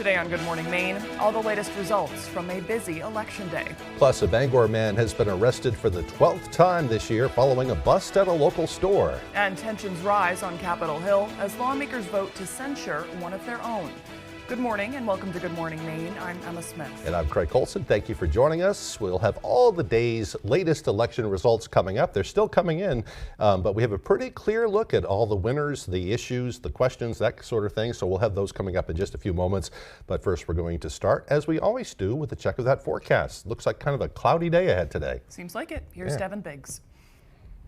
Today on Good Morning Maine, all the latest results from a busy election day. Plus, a Bangor man has been arrested for the 12th time this year following a bust at a local store. And tensions rise on Capitol Hill as lawmakers vote to censure one of their own. Good morning and welcome to Good Morning Maine. I'm Emma Smith. And I'm Craig Colson. Thank you for joining us. We'll have all the day's latest election results coming up. They're still coming in, but we have a pretty clear look at all the winners, the issues, the questions, that sort of thing. So we'll have those coming up in just a few moments. But first, we're going to start, as we always do, with a check of that forecast. Looks like kind of a cloudy day ahead today. Seems like it. Here's Devin Biggs.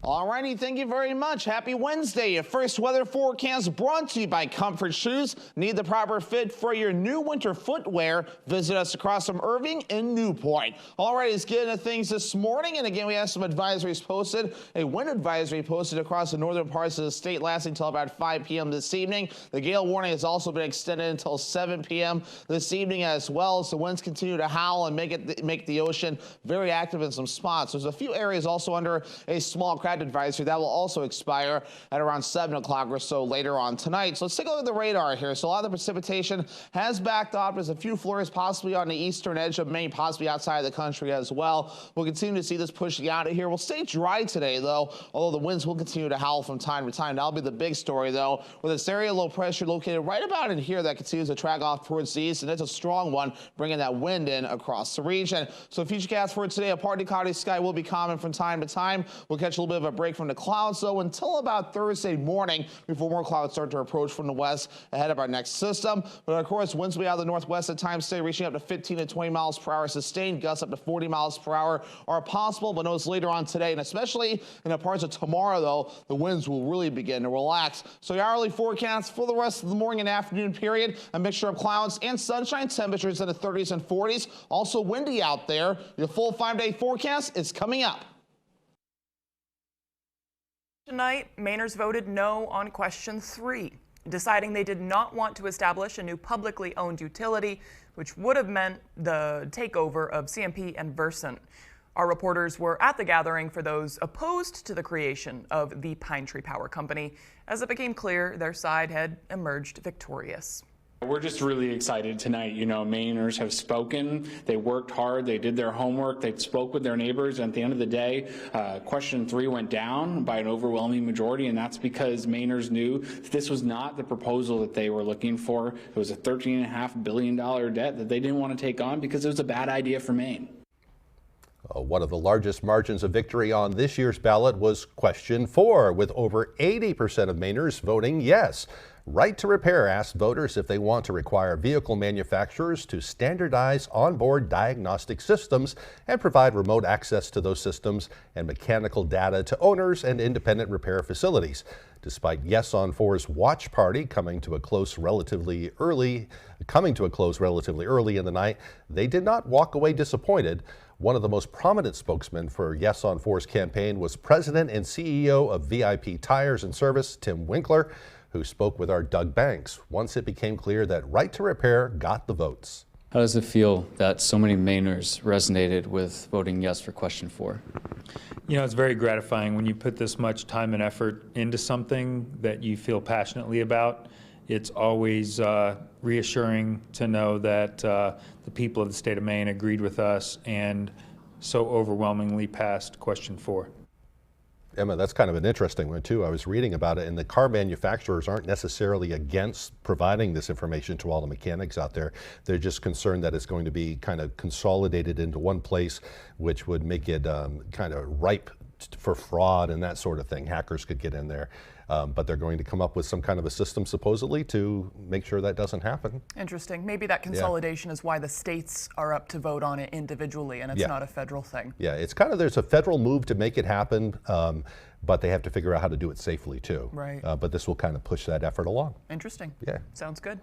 All righty, thank you very much. Happy Wednesday. Your first weather forecast brought to you by Comfort Shoes. Need the proper fit for your new winter footwear? Visit us across from Irving and Newport. All right, let's get into things this morning. And again, we have some advisories posted. A wind advisory posted across the northern parts of the state lasting until about 5 p.m. this evening. The gale warning has also been extended until 7 p.m. this evening as well. So winds continue to howl and make the ocean very active in some spots. There's a few areas also under a small craft advisory that will also expire at around 7 o'clock or so later on tonight. So let's take a look at the radar here. So a lot of the precipitation has backed off. There's a few flurries possibly on the eastern edge of Maine, possibly outside of the country as well. We'll continue to see this pushing out of here. We'll stay dry today, though, although the winds will continue to howl from time to time. That'll be the big story, though, with this area low pressure located right about in here that continues to track off towards the east, and it's a strong one, bringing that wind in across the region. So futurecast for today, a partly cloudy sky will be common from time to time. We'll catch a little bit of a break from the clouds, though, until about Thursday morning before more clouds start to approach from the west ahead of our next system. But of course, winds will be out of the northwest at times today, reaching up to 15 to 20 miles per hour sustained. Gusts up to 40 miles per hour are possible, but notice later on today, and especially in the parts of tomorrow, though, the winds will really begin to relax. So your hourly forecast for the rest of the morning and afternoon period, a mixture of clouds and sunshine, temperatures in the 30s and 40s. Also windy out there. Your full 5-day forecast is coming up. Tonight, Mainers voted no on question 3, deciding they did not want to establish a new publicly owned utility, which would have meant the takeover of CMP and Versant. Our reporters were at the gathering for those opposed to the creation of the Pine Tree Power Company. As it became clear, their side had emerged victorious. We're just really excited tonight. You know, Mainers have spoken. They worked hard. They did their homework. They spoke with their neighbors. And at the end of the day, question 3 went down by an overwhelming majority. And that's because Mainers knew this was not the proposal that they were looking for. It was a $13.5 billion debt that they didn't want to take on because it was a bad idea for Maine. One of the largest margins of victory on this year's ballot was question 4, with over 80% of Mainers voting yes. Right to Repair asked voters if they want to require vehicle manufacturers to standardize onboard diagnostic systems and provide remote access to those systems and mechanical data to owners and independent repair facilities. Despite Yes on 4's watch party coming to a close relatively early in the night, they did not walk away disappointed. One of the most prominent spokesmen for Yes on 4's campaign was President and CEO of WVII Tires and Service, Tim Winkler, who spoke with our Doug Banks once it became clear that Right to Repair got the votes. How does it feel that so many Mainers resonated with voting yes for question 4? You know, it's very gratifying when you put this much time and effort into something that you feel passionately about. It's always reassuring to know that the people of the state of Maine agreed with us and so overwhelmingly passed question 4. Emma, that's kind of an interesting one, too. I was reading about it, and the car manufacturers aren't necessarily against providing this information to all the mechanics out there. They're just concerned that it's going to be kind of consolidated into one place, which would make it kind of ripe for fraud and that sort of thing. Hackers could get in there. But they're going to come up with some kind of a system supposedly to make sure that doesn't happen. Interesting. Maybe that consolidation is why the states are up to vote on it individually and it's not a federal thing. Yeah, it's kind of, there's a federal move to make it happen, but they have to figure out how to do it safely too. Right. But this will kind of push that effort along. Interesting. Yeah. Sounds good.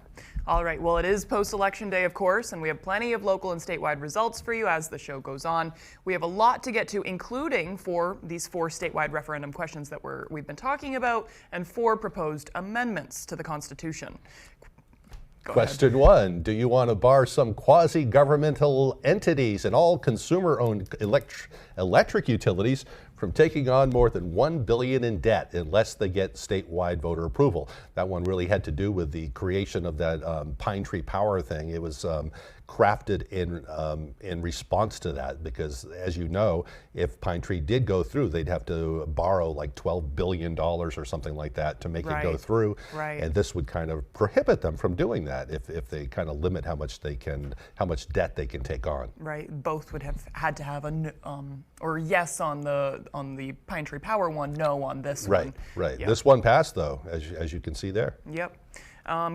All right. Well, it is post-election day, of course, and we have plenty of local and statewide results for you as the show goes on. We have a lot to get to, including for these 4 statewide referendum questions that we've been talking about and 4 proposed amendments to the Constitution. Question 1, do you want to bar some quasi-governmental entities and all consumer-owned electric utilities from taking on more than $1 billion in debt unless they get statewide voter approval. That one really had to do with the creation of that Pine Tree Power thing. It was crafted in response to that, because as you know, if Pine Tree did go through, they'd have to borrow like $12 billion or something like that to make it go through. Right. And this would kind of prohibit them from doing that if they kind of limit how much debt they can take on. Right. Both would have had to have a or yes on the Pine Tree Power one, no on this one. Right. Yep. This one passed though, as you can see there. Yep.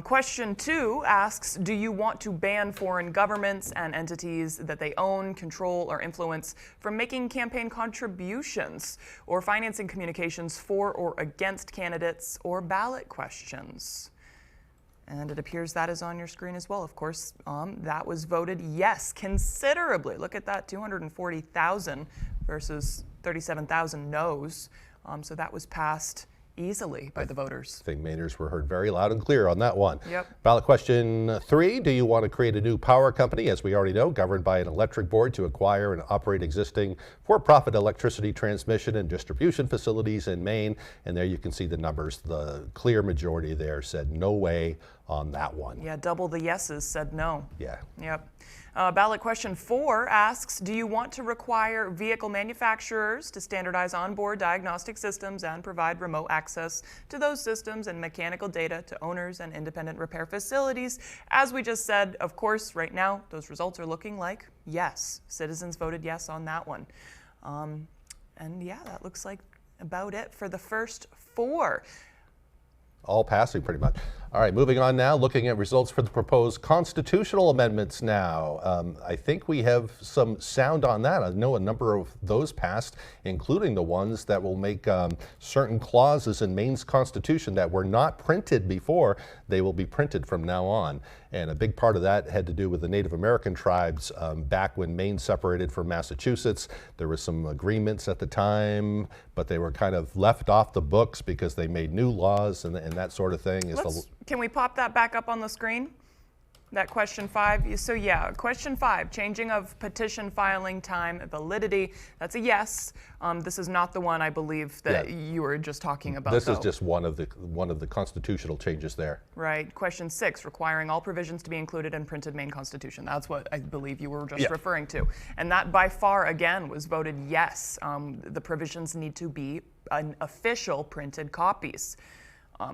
Question 2 asks, do you want to ban foreign governments and entities that they own, control, or influence from making campaign contributions or financing communications for or against candidates or ballot questions? And it appears that is on your screen as well. Of course, that was voted yes considerably. Look at that, 240,000 versus 37,000 no's. So that was passed easily by the voters. I think Mainers were heard very loud and clear on that one. Yep. Ballot question 3, do you want to create a new power company, as we already know, governed by an electric board to acquire and operate existing for-profit electricity transmission and distribution facilities in Maine? And there you can see the numbers. The clear majority there said no way on that one. Yeah, double the yeses said no. Yeah. Yep. Ballot question 4 asks, do you want to require vehicle manufacturers to standardize onboard diagnostic systems and provide remote access to those systems and mechanical data to owners and independent repair facilities? As we just said, of course, right now, those results are looking like yes. Citizens voted yes on that one. And yeah, that looks like about it for the first 4. All passing pretty much. All right, moving on now, looking at results for the proposed constitutional amendments now. I think we have some sound on that. I know a number of those passed, including the ones that will make certain clauses in Maine's Constitution that were not printed before, they will be printed from now on. And a big part of that had to do with the Native American tribes. Back when Maine separated from Massachusetts, there were some agreements at the time, but they were kind of left off the books because they made new laws and that sort of thing. Can we pop that back up on the screen? That question 5. So yeah, question 5, changing of petition filing time validity. That's a yes. This is not the one I believe that you were just talking about. This is just one of the constitutional changes there. Right. Question 6, requiring all provisions to be included in printed Maine Constitution. That's what I believe you were just referring to. And that by far, again, was voted yes. The provisions need to be an official printed copies.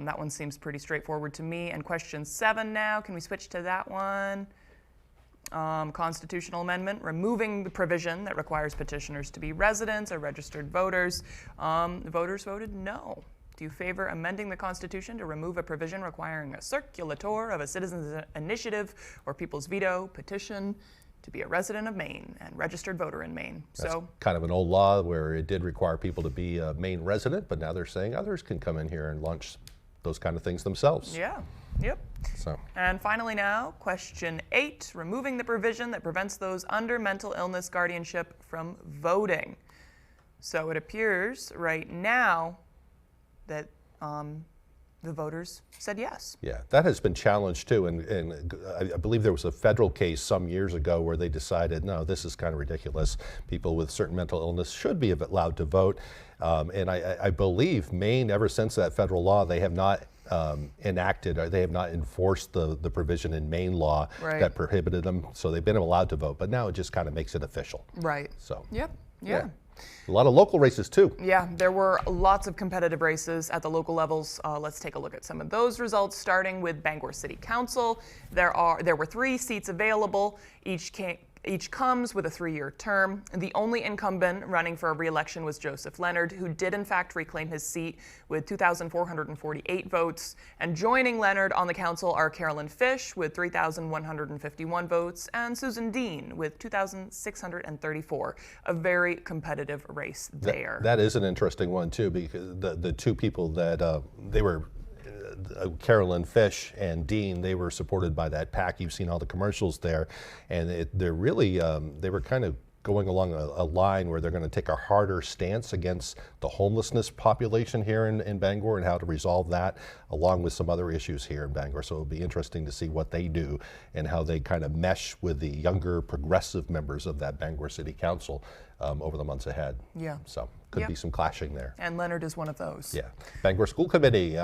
That one seems pretty straightforward to me. And question 7 now, can we switch to that one? Constitutional amendment, removing the provision that requires petitioners to be residents or registered voters. Voters voted no. Do you favor amending the Constitution to remove a provision requiring a circulator of a citizen's initiative or people's veto petition to be a resident of Maine and registered voter in Maine? That's kind of an old law where it did require people to be a Maine resident, but now they're saying others can come in here and launch those kind of things themselves. Yeah. Yep. So. And finally now, question 8, removing the provision that prevents those under mental illness guardianship from voting. So it appears right now that the voters said yes. Yeah, that has been challenged too, and I believe there was a federal case some years ago where they decided, no, this is kind of ridiculous. People with certain mental illness should be allowed to vote. And I believe Maine, ever since that federal law, they have not enacted, or they have not enforced the provision in Maine law that prohibited them. So they've been allowed to vote, but now it just kind of makes it official. Right. So. Yep. Yeah. A lot of local races too. Yeah, there were lots of competitive races at the local levels. Let's take a look at some of those results, starting with Bangor City Council. There were 3 seats available. Each comes with a 3-year term. The only incumbent running for a re-election was Joseph Leonard, who did in fact reclaim his seat with 2,448 votes. And joining Leonard on the council are Carolyn Fish with 3,151 votes and Susan Dean with 2,634. A very competitive race there. That is an interesting one too, because the 2 people that they were Carolyn Fish and Dean, they were supported by that PAC. You've seen all the commercials there, and they're really they were kind of going along a line where they're going to take a harder stance against the homelessness population here in Bangor and how to resolve that, along with some other issues here in Bangor. So it'll be interesting to see what they do and how they kind of mesh with the younger progressive members of that Bangor City Council. over the months ahead. Yeah. So could be some clashing there. And Leonard is one of those. Yeah. Bangor School Committee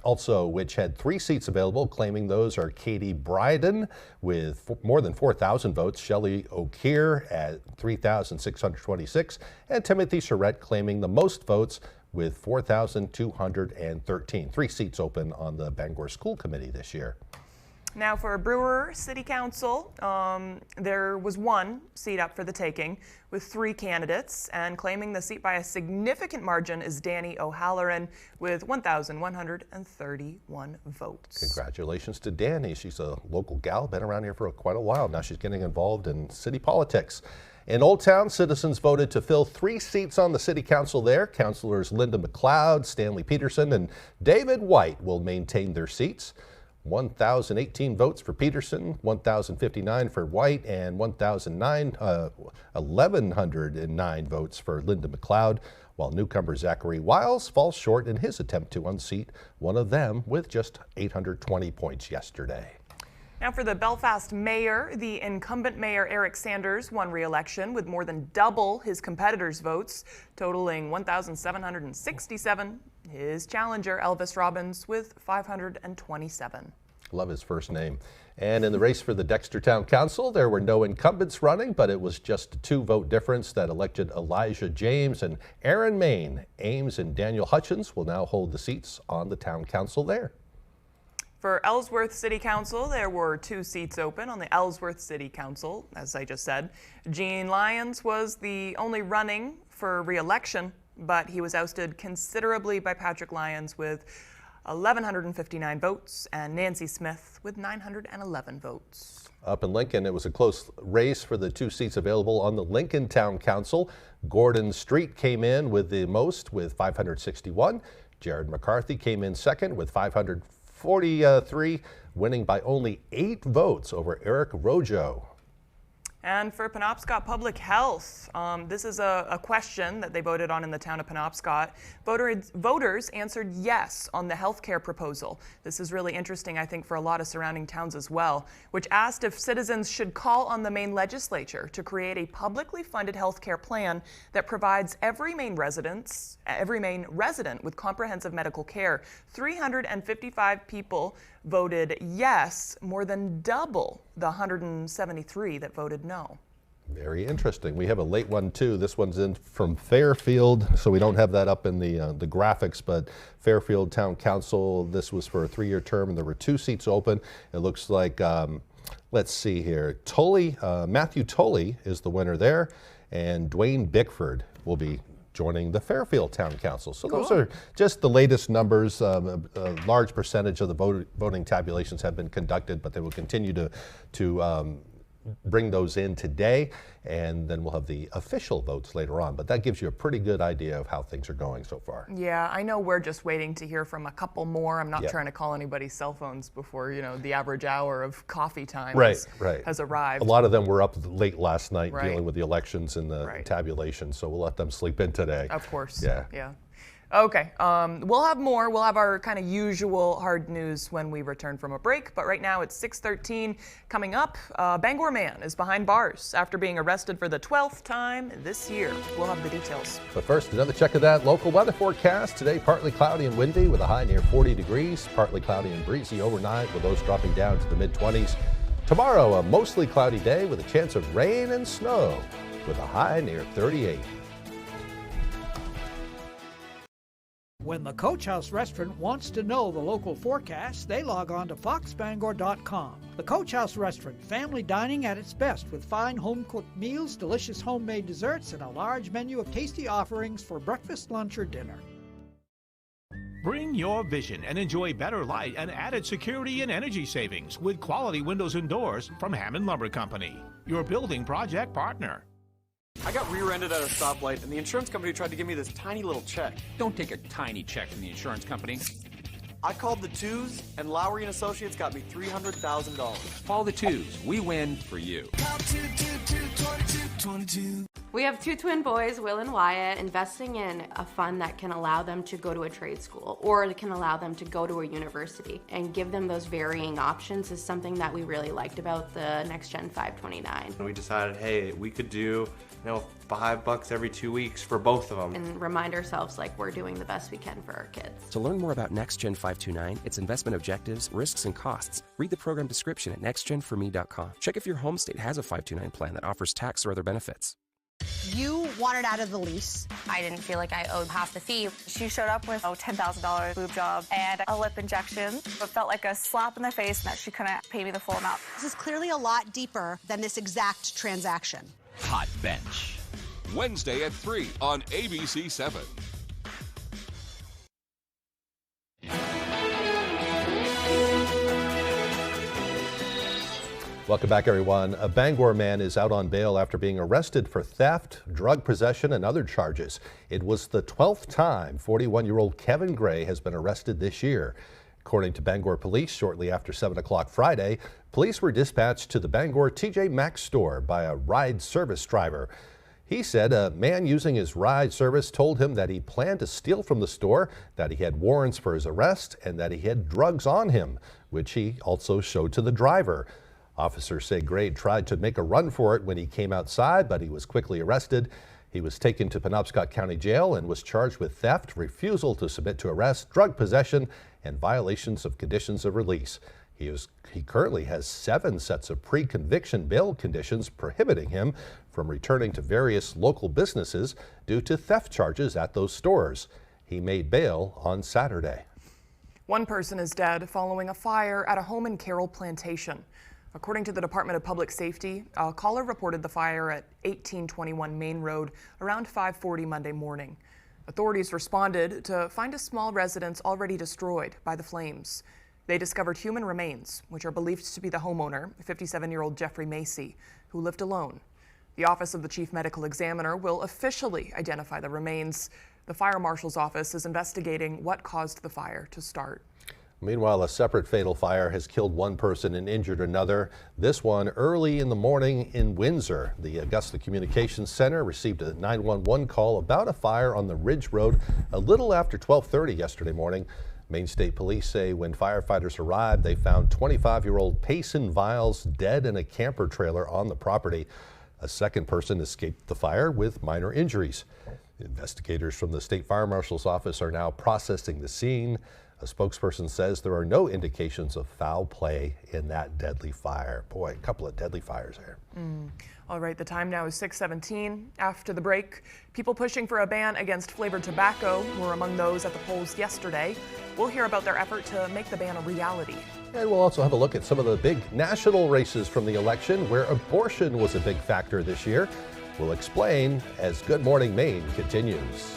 also, which had 3 seats available, claiming those are Katie Bryden with more than 4,000 votes, Shelley O'Keefe at 3,626, and Timothy Charette claiming the most votes with 4,213. 3 seats open on the Bangor School Committee this year. Now for Brewer City Council, there was 1 seat up for the taking with 3 candidates, and claiming the seat by a significant margin is Danny O'Halloran with 1,131 votes. Congratulations to Danny. She's a local gal, been around here for quite a while. Now she's getting involved in city politics. In Old Town, citizens voted to fill 3 seats on the city council there. Councilors Linda McLeod, Stanley Peterson, and David White will maintain their seats. 1,018 votes for Peterson, 1,059 for White, and 1,109 votes for Linda McLeod, while newcomer Zachary Wiles falls short in his attempt to unseat one of them with just 820 points yesterday. Now for the Belfast mayor, the incumbent mayor Eric Sanders won re-election with more than double his competitors' votes, totaling 1,767. His challenger Elvis Robbins with 527. Love his first name. And in the race for the Dexter Town Council, there were no incumbents running, but it was just a 2-vote difference that elected Elijah James and Aaron Main. Ames and Daniel Hutchins will now hold the seats on the town council there. For Ellsworth City Council, there were 2 seats open on the Ellsworth City Council, as I just said. Gene Lyons was the only running for re-election, but he was ousted considerably by Patrick Lyons with 1,159 votes and Nancy Smith with 911 votes. Up in Lincoln, it was a close race for the 2 seats available on the Lincoln Town Council. Gordon Street came in with the most with 561. Jared McCarthy came in second with 543, winning by only 8 votes over Eric Rojo. And for Penobscot Public Health, this is a question that they voted on in the town of Penobscot. Voters answered yes on the healthcare proposal. This is really interesting, I think, for a lot of surrounding towns as well, which asked if citizens should call on the Maine legislature to create a publicly funded healthcare plan that provides every Maine resident with comprehensive medical care. 355 people voted yes, more than double the 173 that voted no. Very interesting. We have a late one too. This one's in from Fairfield, so we don't have that up in the graphics, but Fairfield Town Council, this was for a 3-year term and there were 2 seats open. It looks like, let's see here, Matthew Tully is the winner there, and Dwayne Bickford will be joining the Fairfield Town Council. So those are just the latest numbers. A large percentage of the voting tabulations have been conducted, but they will continue to bring those in today, and then we'll have the official votes later on. But that gives you a pretty good idea of how things are going so far. Yeah, I know we're just waiting to hear from a couple more. I'm not trying to call anybody's cell phones before, the average hour of coffee time has arrived. A lot of them were up late last night dealing with the elections and the tabulation, so we'll let them sleep in today. Of course. Yeah. Okay, we'll have more. We'll have our kind of usual hard news when we return from a break, but right now it's 6:13. Coming up, Bangor man is behind bars after being arrested for the 12th time this year. We'll have the details. But first, another check of that local weather forecast. Today, partly cloudy and windy with a high near 40 degrees. Partly cloudy and breezy overnight with those dropping down to the mid-20s. Tomorrow, a mostly cloudy day with a chance of rain and snow with a high near 38. When the Coach House Restaurant wants to know the local forecast, they log on to foxbangor.com. The Coach House Restaurant, family dining at its best with fine home-cooked meals, delicious homemade desserts, and a large menu of tasty offerings for breakfast, lunch, or dinner. Bring your vision and enjoy better light and added security and energy savings with quality windows and doors from Hammond Lumber Company, your building project partner. I got rear-ended at a stoplight, and the insurance company tried to give me this tiny little check. Don't take a tiny check from the insurance company. I called the Twos, and Lowry and Associates got me $300,000. Call the Twos. We win for you. Call 222-2222. We have 2 twin boys, Will and Wyatt. Investing in a fund that can allow them to go to a trade school or it can allow them to go to a university and give them those varying options is something that we really liked about the Next Gen 529. We decided, hey, we could do, $5 every 2 weeks for both of them. And remind ourselves like we're doing the best we can for our kids. To learn more about Next Gen 529, its investment objectives, risks, and costs, read the program description at nextgenforme.com. Check if your home state has a 529 plan that offers tax or other benefits. You wanted out of the lease. I didn't feel like I owed half the fee. She showed up with a $10,000 boob job and a lip injection. It felt like a slap in the face that she couldn't pay me the full amount. This is clearly a lot deeper than this exact transaction. Hot Bench. Wednesday at 3 on ABC 7. Welcome back, everyone. A Bangor man is out on bail after being arrested for theft, drug possession, and other charges. It was the 12th time 41-year-old Kevin Gray has been arrested this year. According to Bangor police, shortly after 7 o'clock Friday, police were dispatched to the Bangor TJ Maxx store by a ride service driver. He said a man using his ride service told him that he planned to steal from the store, that he had warrants for his arrest, and that he had drugs on him, which he also showed to the driver. Officers say Gray tried to make a run for it when he came outside, but he was quickly arrested. He was taken to Penobscot County Jail and was charged with theft, refusal to submit to arrest, drug possession, and violations of conditions of release. He currently has 7 sets of pre-conviction bail conditions prohibiting him from returning to various local businesses due to theft charges at those stores. He made bail on Saturday. One person is dead following a fire at a home in Carroll Plantation. According to the Department of Public Safety, a caller reported the fire at 1821 Main Road around 5:40 Monday morning. Authorities responded to find a small residence already destroyed by the flames. They discovered human remains, which are believed to be the homeowner, 57-year-old Jeffrey Macy, who lived alone. The Office of the Chief Medical Examiner will officially identify the remains. The Fire Marshal's office is investigating what caused the fire to start. Meanwhile, a separate fatal fire has killed one person and injured another. This one early in the morning in Windsor. The Augusta Communications Center received a 911 call about a fire on the Ridge Road a little after 12:30 yesterday morning. Maine State Police say when firefighters arrived, they found 25-year-old Payson Viles dead in a camper trailer on the property. A second person escaped the fire with minor injuries. Investigators from the State Fire Marshal's office are now processing the scene. A spokesperson says there are no indications of foul play in that deadly fire. Boy, a couple of deadly fires there. All right, the time now is 6:17. After the break, people pushing for a ban against flavored tobacco were among those at the polls yesterday. We'll hear about their effort to make the ban a reality. And we'll also have a look at some of the big national races from the election where abortion was a big factor this year. We'll explain as Good Morning Maine continues.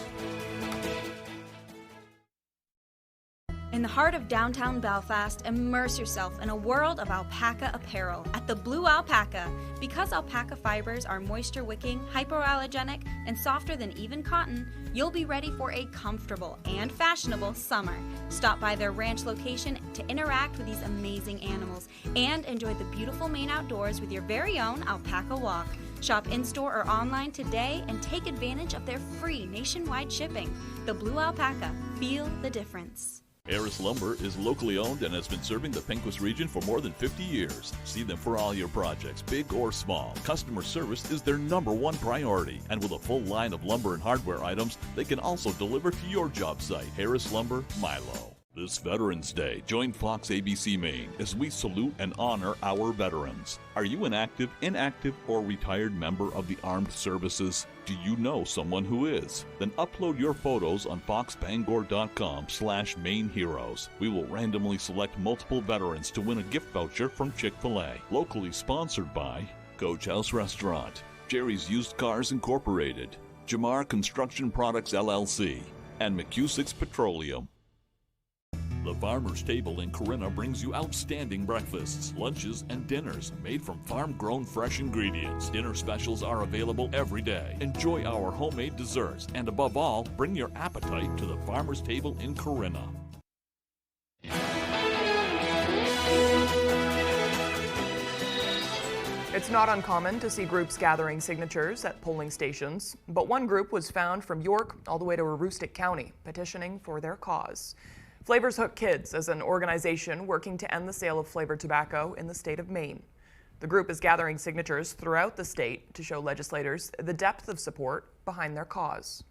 In the heart of downtown Belfast, immerse yourself in a world of alpaca apparel at the Blue Alpaca. Because alpaca fibers are moisture-wicking, hypoallergenic, and softer than even cotton, you'll be ready for a comfortable and fashionable summer. Stop by their ranch location to interact with these amazing animals and enjoy the beautiful Maine outdoors with your very own alpaca walk. Shop in-store or online today and take advantage of their free nationwide shipping. The Blue Alpaca. Feel the difference. Harris Lumber is locally owned and has been serving the Pequot region for more than 50 years. See them for all your projects, big or small. Customer service is their #1 priority. And with a full line of lumber and hardware items, they can also deliver to your job site. Harris Lumber, Milo. This Veterans Day, join Fox ABC Maine as we salute and honor our veterans. Are you an active, inactive, or retired member of the armed services? Do you know someone who is? Then upload your photos on foxbangor.com/Maine Heroes. We will randomly select multiple veterans to win a gift voucher from Chick-fil-A. Locally sponsored by Coach House Restaurant, Jerry's Used Cars Incorporated, Jamar Construction Products LLC, and McCusick's Petroleum. The Farmer's Table in Corinna brings you outstanding breakfasts, lunches, and dinners made from farm-grown fresh ingredients. Dinner specials are available every day. Enjoy our homemade desserts, and above all, bring your appetite to the Farmer's Table in Corinna. It's not uncommon to see groups gathering signatures at polling stations, but one group was found from York all the way to Aroostook County, petitioning for their cause. Flavors Hook Kids is an organization working to end the sale of flavored tobacco in the state of Maine. The group is gathering signatures throughout the state to show legislators the depth of support behind their cause.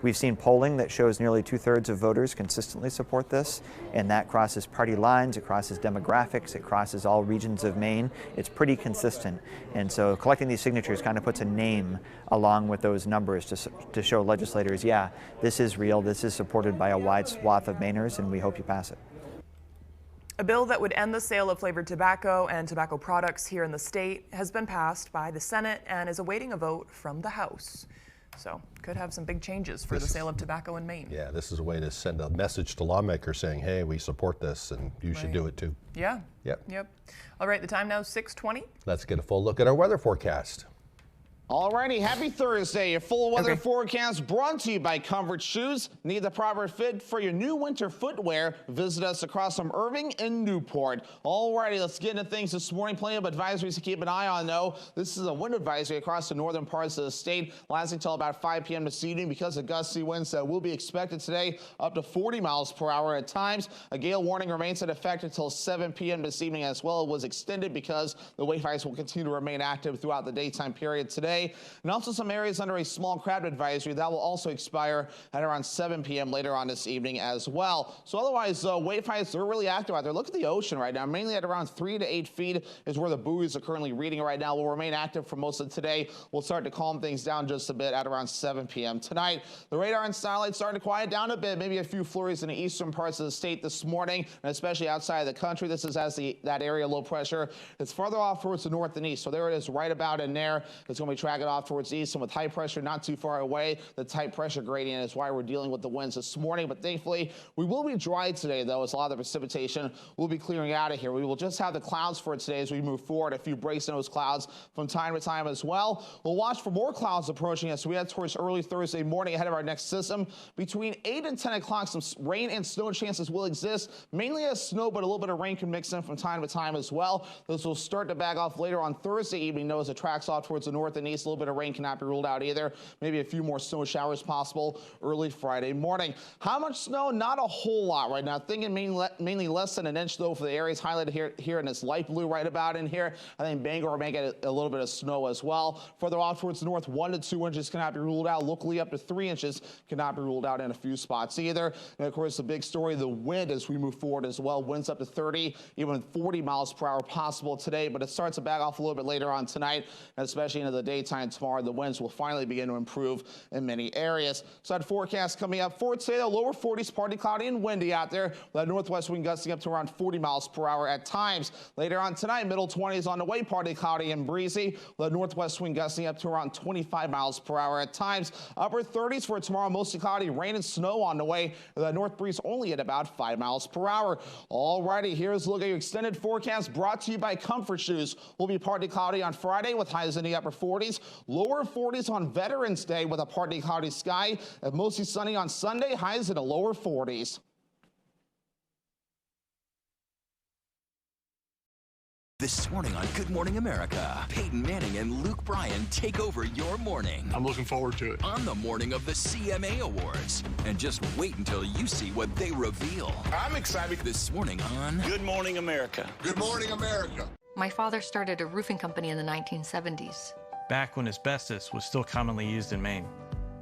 We've seen polling that shows nearly 2/3 of voters consistently support this, and that crosses party lines, it crosses demographics, it crosses all regions of Maine. It's pretty consistent, and so collecting these signatures kind of puts a name along with those numbers to show legislators, yeah, this is real, this is supported by a wide swath of Mainers, and we hope you pass it. A bill that would end the sale of flavored tobacco and tobacco products here in the state has been passed by the Senate and is awaiting a vote from the House. So could have some big changes for the sale of tobacco in Maine. Yeah, this is a way to send a message to lawmakers saying, hey, we support this and you should do it too. Yeah. Yep. All right, the time now is 6:20. Let's get a full look at our weather forecast. Alrighty, happy Thursday. Your full weather forecast brought to you by Comfort Shoes. Need the proper fit for your new winter footwear? Visit us across from Irving and Newport. Alrighty, let's get into things this morning. Plenty of advisories to keep an eye on, though. This is a wind advisory across the northern parts of the state, lasting until about 5 p.m. this evening because of gusty winds that will be expected today, up to 40 miles per hour at times. A gale warning remains in effect until 7 p.m. this evening as well. It was extended because the wave heights will continue to remain active throughout the daytime period today. And also some areas under a small crowd advisory that will also expire at around 7 p.m. later on this evening as well. So otherwise, wave heights are really active out there. Look at the ocean right now. Mainly at around 3 to 8 feet is where the buoys are currently reading right now. Will remain active for most of today. We'll start to calm things down just a bit at around 7 p.m. tonight. The radar and satellite starting to quiet down a bit. Maybe a few flurries in the eastern parts of the state this morning, and especially outside of the country. This is as that area low pressure. It's farther off towards the north and east. So there it is right about in there. It's going to be tracking off towards east, and with high pressure not too far away, the tight pressure gradient is why we're dealing with the winds this morning. But thankfully, we will be dry today, though, as a lot of the precipitation will be clearing out of here. We will just have the clouds for today as we move forward. A few breaks in those clouds from time to time as well. We'll watch for more clouds approaching us. We head towards early Thursday morning ahead of our next system. Between 8 and 10 o'clock, some rain and snow chances will exist, mainly as snow, but a little bit of rain can mix in from time to time as well. Those will start to back off later on Thursday evening, though, as it tracks off towards the north and east. A little bit of rain cannot be ruled out either. Maybe a few more snow showers possible early Friday morning. How much snow? Not a whole lot right now. Thinking mainly less than an inch, though, for the areas highlighted here in this light blue right about in here. I think Bangor may get a little bit of snow as well. Further off towards the north, 1 to 2 inches cannot be ruled out. Locally, up to 3 inches cannot be ruled out in a few spots either. And of course, the big story, the wind as we move forward as well. Winds up to 30, even 40 miles per hour possible today, but it starts to back off a little bit later on tonight, and especially into the daytime tomorrow. The winds will finally begin to improve in many areas. So that forecast coming up for today, the lower 40s, partly cloudy and windy out there. That northwest wind gusting up to around 40 miles per hour at times. Later on tonight, middle 20s on the way, partly cloudy and breezy. The northwest wind gusting up to around 25 miles per hour at times. Upper 30s for tomorrow, mostly cloudy, rain and snow on the way. The north breeze only at about 5 miles per hour. Alrighty, here's a look at your extended forecast brought to you by Comfort Shoes. Will be partly cloudy on Friday with highs in the upper 40s. Lower 40s on Veterans Day with a partly cloudy sky. Mostly sunny on Sunday, highs in the lower 40s. This morning on Good Morning America, Peyton Manning and Luke Bryan take over your morning. I'm looking forward to it. On the morning of the CMA Awards. And just wait until you see what they reveal. I'm excited. This morning on Good Morning America. Good Morning America. My father started a roofing company in the 1970s. Back when asbestos was still commonly used in Maine.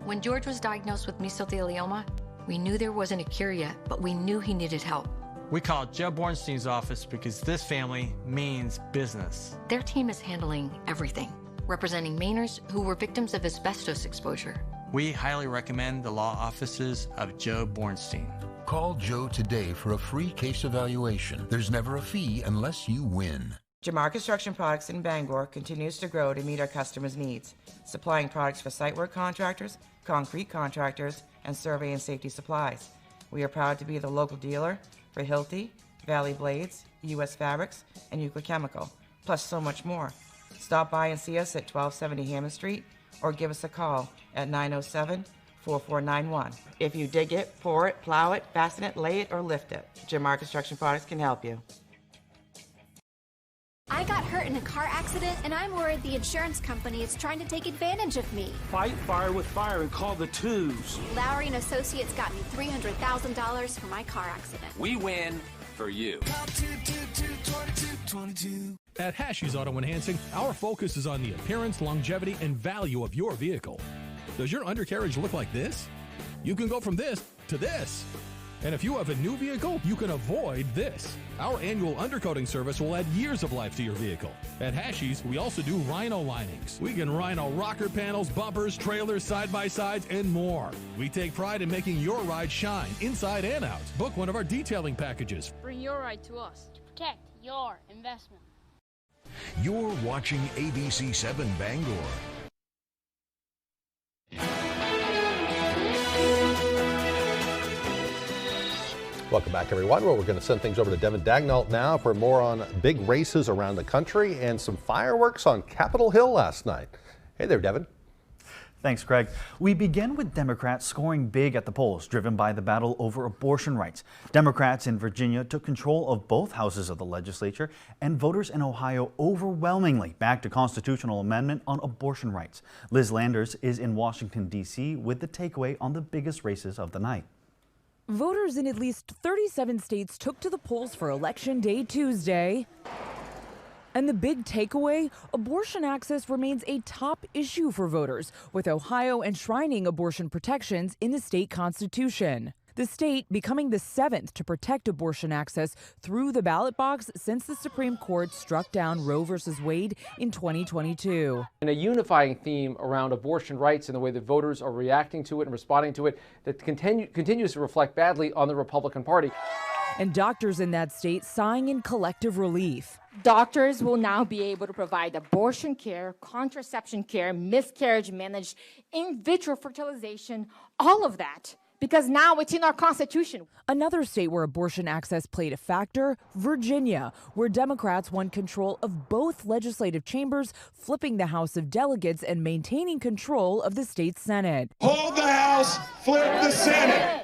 When George was diagnosed with mesothelioma, we knew there wasn't a cure yet, but we knew he needed help. We called Joe Bornstein's office because this family means business. Their team is handling everything, representing Mainers who were victims of asbestos exposure. We highly recommend the law offices of Joe Bornstein. Call Joe today for a free case evaluation. There's never a fee unless you win. Jamar Construction Products in Bangor continues to grow to meet our customers' needs, supplying products for site work contractors, concrete contractors, and survey and safety supplies. We are proud to be the local dealer for Hilti, Valley Blades, U.S. Fabrics, and Euclid Chemical, plus so much more. Stop by and see us at 1270 Hammond Street or give us a call at 907-4491. If you dig it, pour it, plow it, fasten it, lay it, or lift it, Jamar Construction Products can help you. I got hurt in a car accident, and I'm worried the insurance company is trying to take advantage of me. Fight fire with fire and call the twos. Lowry and Associates got me $300,000 for my car accident. We win for you. At Hashi's Auto Enhancing, our focus is on the appearance, longevity, and value of your vehicle. Does your undercarriage look like this? You can go from this to this. And if you have a new vehicle, you can avoid this. Our annual undercoating service will add years of life to your vehicle. At Hashi's, we also do Rhino linings. We can Rhino rocker panels, bumpers, trailers, side-by-sides, and more. We take pride in making your ride shine inside and out. Book one of our detailing packages. Bring your ride to us to protect your investment. You're watching ABC 7 Bangor. Welcome back, everyone. Well, we're going to send things over to Devin Dagnall now for more on big races around the country and some fireworks on Capitol Hill last night. Hey there, Devin. Thanks, Craig. We begin with Democrats scoring big at the polls, driven by the battle over abortion rights. Democrats in Virginia took control of both houses of the legislature, and voters in Ohio overwhelmingly backed a constitutional amendment on abortion rights. Liz Landers is in Washington, D.C. with the takeaway on the biggest races of the night. Voters in at least 37 states took to the polls for Election Day Tuesday. And the big takeaway, abortion access remains a top issue for voters, with Ohio enshrining abortion protections in the state constitution. The state becoming the 7th to protect abortion access through the ballot box since the Supreme Court struck down Roe v. Wade in 2022. And a unifying theme around abortion rights and the way that voters are reacting to it and responding to it that continues to reflect badly on the Republican Party. And doctors in that state sighing in collective relief. Doctors will now be able to provide abortion care, contraception care, miscarriage managed, in vitro fertilization, all of that, because now it's in our Constitution. Another state where abortion access played a factor, Virginia, where Democrats won control of both legislative chambers, flipping the House of Delegates and maintaining control of the state Senate. Hold the House, flip the Senate.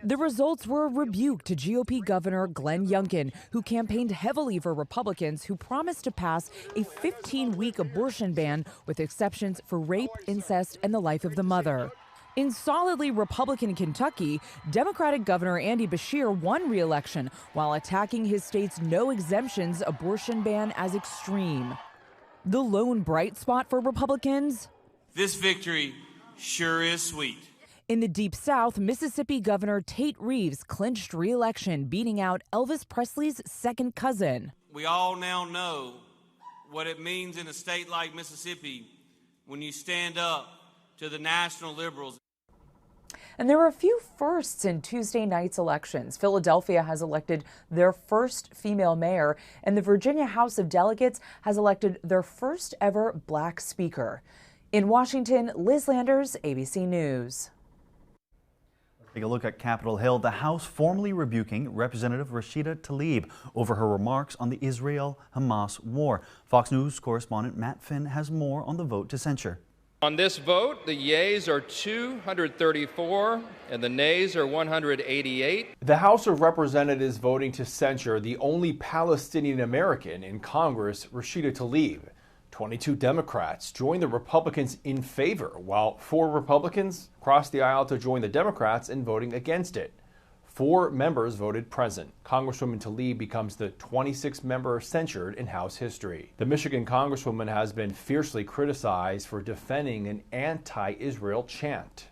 The results were a rebuke to GOP Governor Glenn Youngkin, who campaigned heavily for Republicans who promised to pass a 15-week abortion ban with exceptions for rape, incest, and the life of the mother. In solidly Republican Kentucky, Democratic Governor Andy Beshear won re-election while attacking his state's no exemptions abortion ban as extreme. The lone bright spot for Republicans? This victory sure is sweet. In the Deep South, Mississippi Governor Tate Reeves clinched re-election, beating out Elvis Presley's second cousin. We all now know what it means in a state like Mississippi when you stand up to the national liberals. And there were a few firsts in Tuesday night's elections. Philadelphia has elected their first female mayor, and the Virginia House of Delegates has elected their first ever black speaker. In Washington, Liz Landers, ABC News. Take a look at Capitol Hill. The House formally rebuking Representative Rashida Tlaib over her remarks on the Israel-Hamas war. Fox News correspondent Matt Finn has more on the vote to censure. On this vote, the yeas are 234 and the nays are 188. The House of Representatives voting to censure the only Palestinian American in Congress, Rashida Tlaib. 22 Democrats joined the Republicans in favor, while 4 Republicans crossed the aisle to join the Democrats in voting against it. 4 members voted present. Congresswoman Tlaib becomes the 26th member censured in House history. The Michigan Congresswoman has been fiercely criticized for defending an anti-Israel chant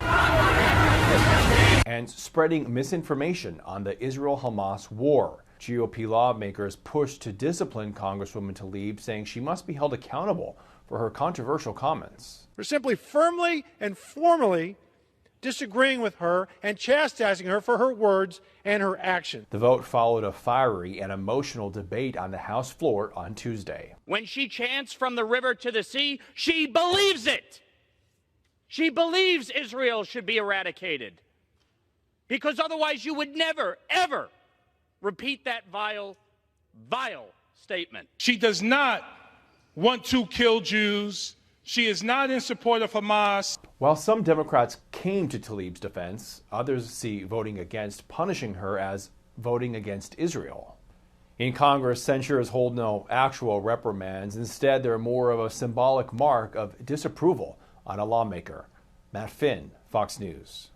and spreading misinformation on the Israel-Hamas war. GOP lawmakers pushed to discipline Congresswoman Tlaib, saying she must be held accountable for her controversial comments. For simply firmly and formally disagreeing with her and chastising her for her words and her actions. The vote followed a fiery and emotional debate on the House floor on Tuesday. When she chants from the river to the sea, she believes it. She believes Israel should be eradicated. Because otherwise you would never, ever repeat that vile statement. She does not want to kill Jews. She is not in support of Hamas. While some Democrats came to Tlaib's defense, others see voting against punishing her as voting against Israel. In Congress, censures hold no actual reprimands. Instead, they're more of a symbolic mark of disapproval on a lawmaker. Matt Finn, Fox News.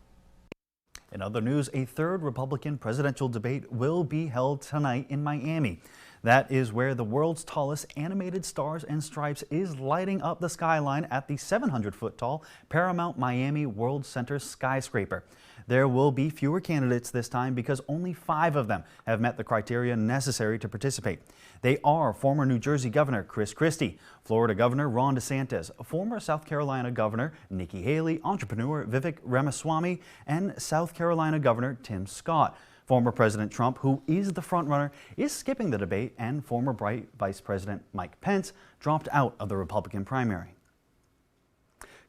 In other news, a third Republican presidential debate will be held tonight in Miami. That is where the world's tallest animated Stars and Stripes is lighting up the skyline at the 700-foot tall Paramount Miami World Center skyscraper. There will be fewer candidates this time because only 5 of them have met the criteria necessary to participate. They are former New Jersey Governor Chris Christie, Florida Governor Ron DeSantis, former South Carolina Governor Nikki Haley, entrepreneur Vivek Ramaswamy, and South Carolina Governor Tim Scott. Former President Trump, who is the frontrunner, is skipping the debate, and former Vice President Mike Pence dropped out of the Republican primary.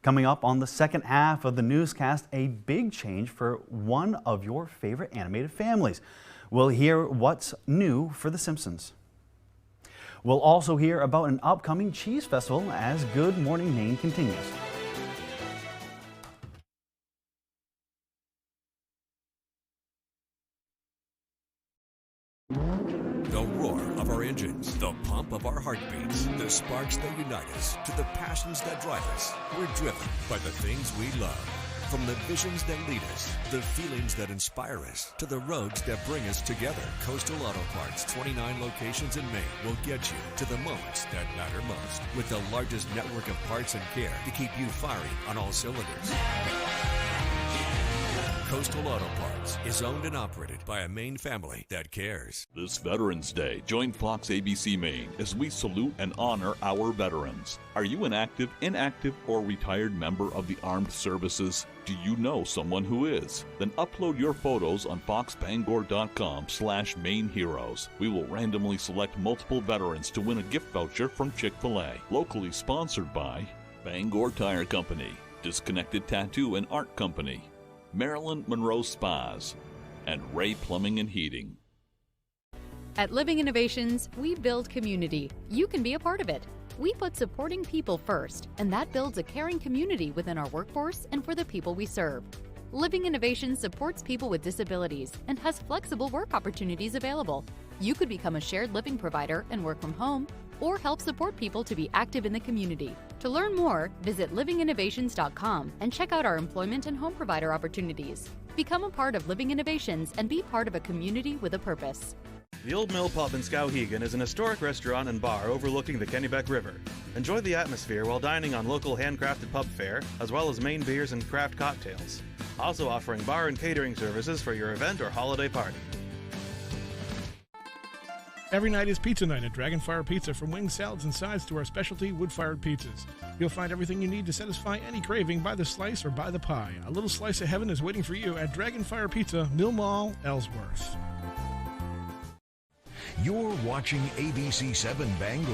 Coming up on the second half of the newscast, a big change for one of your favorite animated families. We'll hear what's new for The Simpsons. We'll also hear about an upcoming cheese festival as Good Morning Maine continues. The roar of our engines, the pump of our heartbeats, the sparks that unite us, to the passions that drive us. We're driven by the things we love. From the visions that lead us, the feelings that inspire us, to the roads that bring us together. Coastal Auto Parts, 29 locations in Maine, will get you to the moments that matter most. With the largest network of parts and care to keep you firing on all cylinders. Coastal Auto Parts is owned and operated by a Maine family that cares. This Veterans Day, join Fox ABC Maine as we salute and honor our veterans. Are you an active, inactive, or retired member of the armed services? Do you know someone who is? Then upload your photos on foxbangor.com/Maine Heroes. We will randomly select multiple veterans to win a gift voucher from Chick-fil-A. Locally sponsored by Bangor Tire Company, Disconnected Tattoo and Art Company, Marilyn Monroe Spas, and Ray Plumbing and Heating. At Living Innovations, we build community. You can be a part of it. We put supporting people first, and that builds a caring community within our workforce and for the people we serve. Living Innovations supports people with disabilities and has flexible work opportunities available. You could become a shared living provider and work from home, or help support people to be active in the community. To learn more, visit livinginnovations.com and check out our employment and home provider opportunities. Become a part of Living Innovations and be part of a community with a purpose. The Old Mill Pub in Skowhegan is an historic restaurant and bar overlooking the Kennebec River. Enjoy the atmosphere while dining on local handcrafted pub fare, as well as Maine beers and craft cocktails. Also offering bar and catering services for your event or holiday party. Every night is pizza night at Dragonfire Pizza. From wings, salads, and sides to our specialty wood-fired pizzas. You'll find everything you need to satisfy any craving by the slice or by the pie. A little slice of heaven is waiting for you at Dragonfire Pizza, Mill Mall, Ellsworth. You're watching ABC 7 Bangor.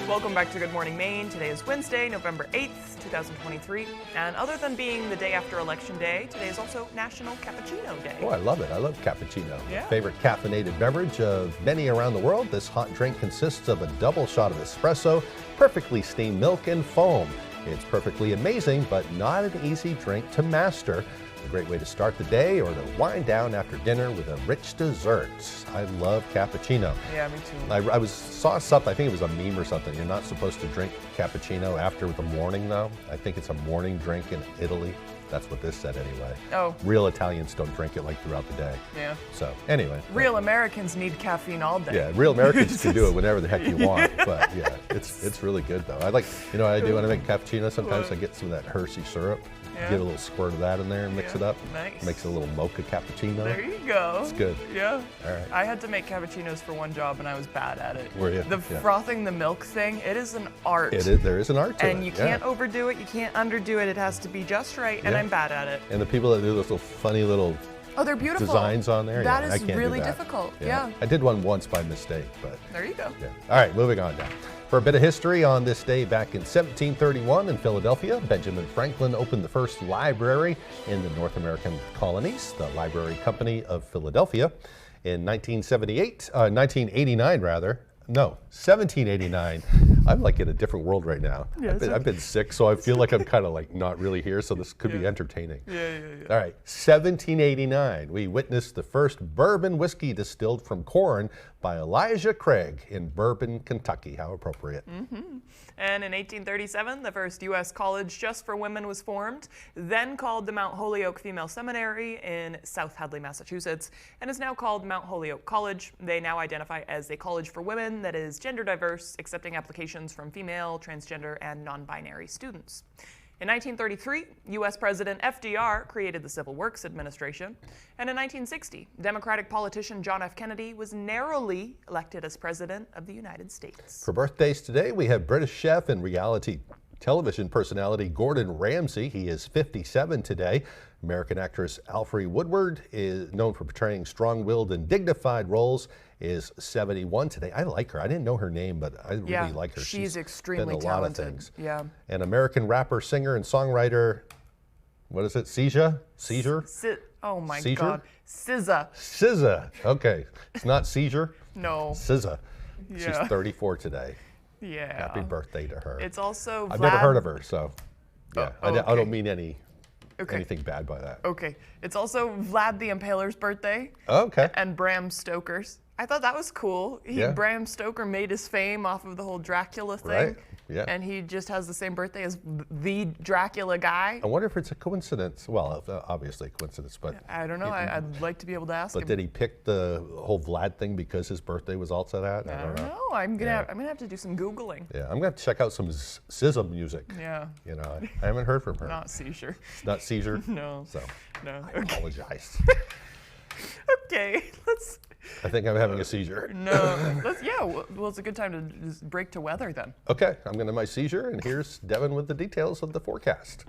Welcome back to Good Morning Maine. Today is Wednesday, November 8th, 2023. And other than being the day after Election Day, today is also National Cappuccino Day. Oh, I love it. I love cappuccino. Yeah. Favorite caffeinated beverage of many around the world. This hot drink consists of a double shot of espresso, perfectly steamed milk, and foam. It's perfectly amazing, but not an easy drink to master. A great way to start the day or to wind down after dinner with a rich dessert. I love cappuccino. Yeah, me too. I saw something, I think it was a meme or something. You're not supposed to drink cappuccino after the morning, though. I think it's a morning drink in Italy. That's what this said anyway. Oh. Real Italians don't drink it like throughout the day. Yeah. So anyway. Real Americans need caffeine all day. Yeah, real Americans can do it whenever the heck you want. But yeah, it's really good though. I like, you know what I do when I make cappuccino? Sometimes I get some of that Hershey syrup. Yeah. Get a little squirt of that in there and mix it up. Nice. Makes a little mocha cappuccino. There you go. It's good. Yeah. All right. I had to make cappuccinos for one job and I was bad at it. Were you? The frothing the milk thing, it is an art. It is. There is an art to it. And you can't overdo it, you can't underdo it. It has to be just right, and I'm bad at it. And the people that do those little funny little they're beautiful designs on there. That I is can't really do that. difficult. Yeah. I did one once by mistake, but there you go. Yeah. All right, moving on now. For a bit of history, on this day back in 1731 in Philadelphia, Benjamin Franklin opened the first library in the North American colonies, the Library Company of Philadelphia. In 1789, I'm like in a different world right now. Yeah, I've been sick, so I feel like I'm kind of like not really here, so this could be entertaining. Yeah. All right, 1789, we witnessed the first bourbon whiskey distilled from corn by Elijah Craig in Bourbon, Kentucky. How appropriate. And in 1837, the first U.S. college just for women was formed, then called the Mount Holyoke Female Seminary in South Hadley, Massachusetts, and is now called Mount Holyoke College. They now identify as a college for women that is gender diverse, accepting applications from female, transgender, and non-binary students. In 1933, U.S. President FDR created the Civil Works Administration, and in 1960, Democratic politician John F. Kennedy was narrowly elected as President of the United States. For birthdays today, we have British chef and reality television personality Gordon Ramsay. He is 57 today. American actress Alfre Woodward is known for portraying strong-willed and dignified roles, is 71 today. I like her. I didn't know her name, but I really like her. She's extremely been a talented. lot of things. Yeah. An American rapper, singer, and songwriter, what is it, Seizure? Oh my Seizure? God. SZA. SZA. Okay. It's not seizure. No. SZA. Yeah. She's 34 today. Yeah. Happy birthday to her. It's also I've never heard of her, so yeah. okay. I don't mean anything bad by that. Okay. It's also Vlad the Impaler's birthday. Okay. And Bram Stoker's. I thought that was cool. Bram Stoker made his fame off of the whole Dracula thing. Right. Yeah. And he just has the same birthday as the Dracula guy. I wonder if it's a coincidence. Well, obviously a coincidence, but I don't know. I'd like to be able to ask him. But did he pick the whole Vlad thing because his birthday was also that? I don't know. I'm gonna have to do some Googling. Yeah, I'm gonna check out some SZA music. Yeah. You know, I haven't heard from her. Not seizure. Not seizure. No. So. No. I apologize. Okay. I think I'm having a seizure. No. Well, it's a good time to just break to weather then. Okay, I'm going to my seizure, and here's Devin with the details of the forecast.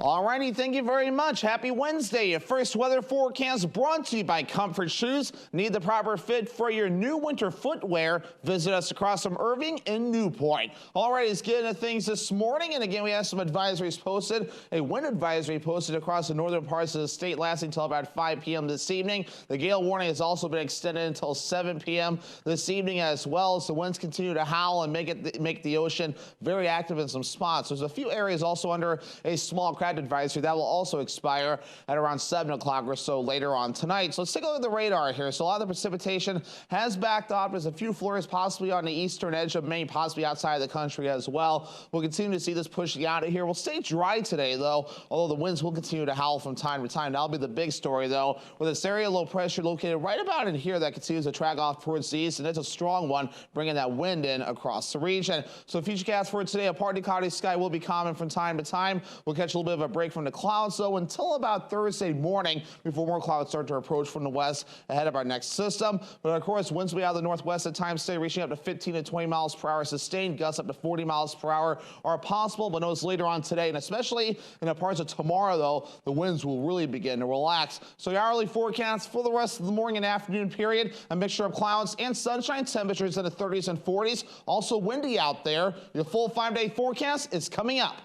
Alrighty, thank you very much. Happy Wednesday. Your first weather forecast brought to you by Comfort Shoes. Need the proper fit for your new winter footwear? Visit us across from Irving in Newport. Alright, let's get into things this morning. And again, we have some advisories posted. A wind advisory posted across the northern parts of the state lasting until about 5 p.m. this evening. The gale warning has also been extended until 7 p.m. this evening as well. So winds continue to howl and make the ocean very active in some spots. There's a few areas also under a small craft advisory that will also expire at around 7 o'clock or so later on tonight. So let's take a look at the radar here. So a lot of the precipitation has backed off. There's a few flurries possibly on the eastern edge of Maine, possibly outside of the country as well. We'll continue to see this pushing out of here. We'll stay dry today though, although the winds will continue to howl from time to time. That'll be the big story though, with this area low pressure located right about in here that continues to track off towards the east, and it's a strong one bringing that wind in across the region. So futurecast for today, a partly cloudy sky will be common from time to time. We'll catch a little bit of a break from the clouds though until about Thursday morning before more clouds start to approach from the west ahead of our next system. But of course, winds will be out of the northwest at times today, reaching up to 15 to 20 miles per hour sustained. Gusts up to 40 miles per hour are possible, but notice later on today, and especially in the parts of tomorrow though, the winds will really begin to relax. So your hourly forecast for the rest of the morning and afternoon period, a mixture of clouds and sunshine, temperatures in the 30s and 40s. Also windy out there. Your full 5-day forecast is coming up.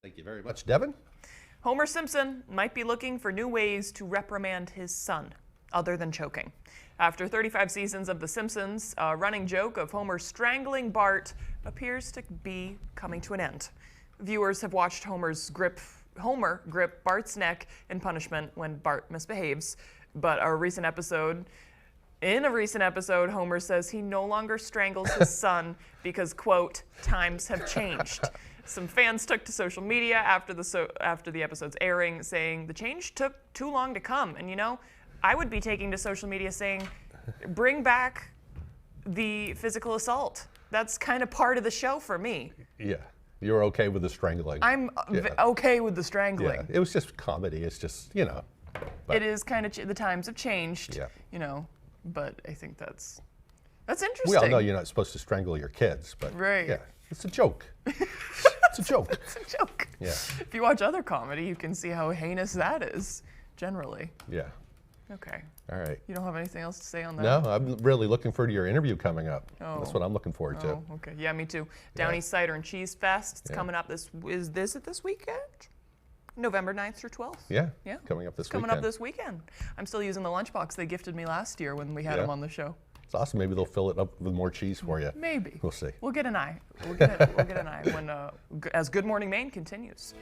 Thank you very much, Devin. Homer Simpson might be looking for new ways to reprimand his son, other than choking. After 35 seasons of The Simpsons, a running joke of Homer strangling Bart appears to be coming to an end. Viewers have watched Homer grip Bart's neck in punishment when Bart misbehaves, but in a recent episode, Homer says he no longer strangles his son because, quote, times have changed. Some fans took to social media after the episode's airing, saying the change took too long to come. And you know, I would be taking to social media saying, bring back the physical assault. That's kind of part of the show for me. Yeah, you're okay with the strangling. I'm okay with the strangling. Yeah, it was just comedy. It's just, you know. It is kind of, the times have changed, yeah. You know, but I think that's interesting. We all know you're not supposed to strangle your kids, but right. Yeah, it's a joke. It's a joke. It's a joke. Yeah. If you watch other comedy, you can see how heinous that is, generally. Yeah. Okay. All right. You don't have anything else to say on that? No, I'm really looking forward to your interview coming up. Oh. That's what I'm looking forward to. Oh, okay. Yeah, me too. Down East Cider and Cheese Fest. It's coming up this weekend? November 9th through 12th. Yeah. Yeah. Coming up this weekend. Coming up this weekend. I'm still using the lunchbox they gifted me last year when we had them on the show. It's awesome. Maybe they'll fill it up with more cheese for you. Maybe. We'll see. We'll get an eye. We'll get an eye when as Good Morning Maine continues.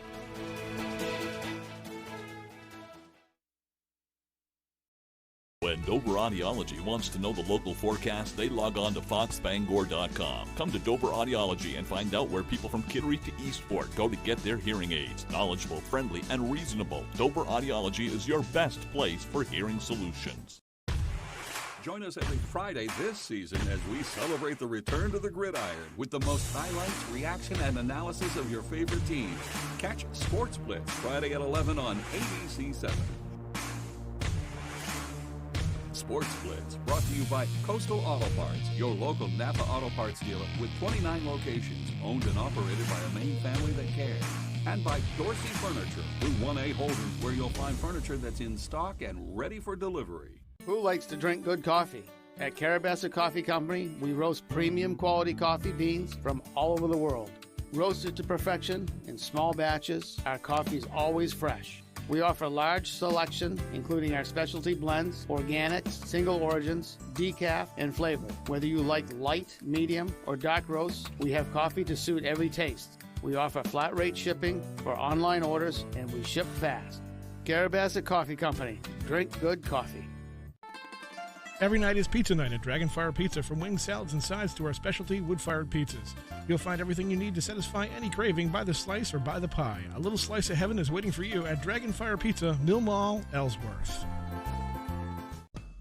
When Dover Audiology wants to know the local forecast, they log on to foxbangor.com. Come to Dover Audiology and find out where people from Kittery to Eastport go to get their hearing aids. Knowledgeable, friendly, and reasonable. Dover Audiology is your best place for hearing solutions. Join us every Friday this season as we celebrate the return to the gridiron with the most highlights, reaction, and analysis of your favorite teams. Catch Sports Blitz Friday at 11 on ABC7. Sports Blitz, brought to you by Coastal Auto Parts, your local Napa Auto Parts dealer with 29 locations, owned and operated by a Maine family that cares. And by Dorsey Furniture, Route 1A Holdings, where you'll find furniture that's in stock and ready for delivery. Who likes to drink good coffee? At Carabassa Coffee Company, we roast premium quality coffee beans from all over the world. Roasted to perfection in small batches, our coffee is always fresh. We offer a large selection, including our specialty blends, organics, single origins, decaf, and flavor. Whether you like light, medium, or dark roasts, we have coffee to suit every taste. We offer flat rate shipping for online orders, and we ship fast. Carabassa Coffee Company. Drink good coffee. Every night is pizza night at Dragonfire Pizza. From wings, salads, and sides to our specialty wood-fired pizzas. You'll find everything you need to satisfy any craving by the slice or by the pie. A little slice of heaven is waiting for you at Dragonfire Pizza, Mill Mall, Ellsworth.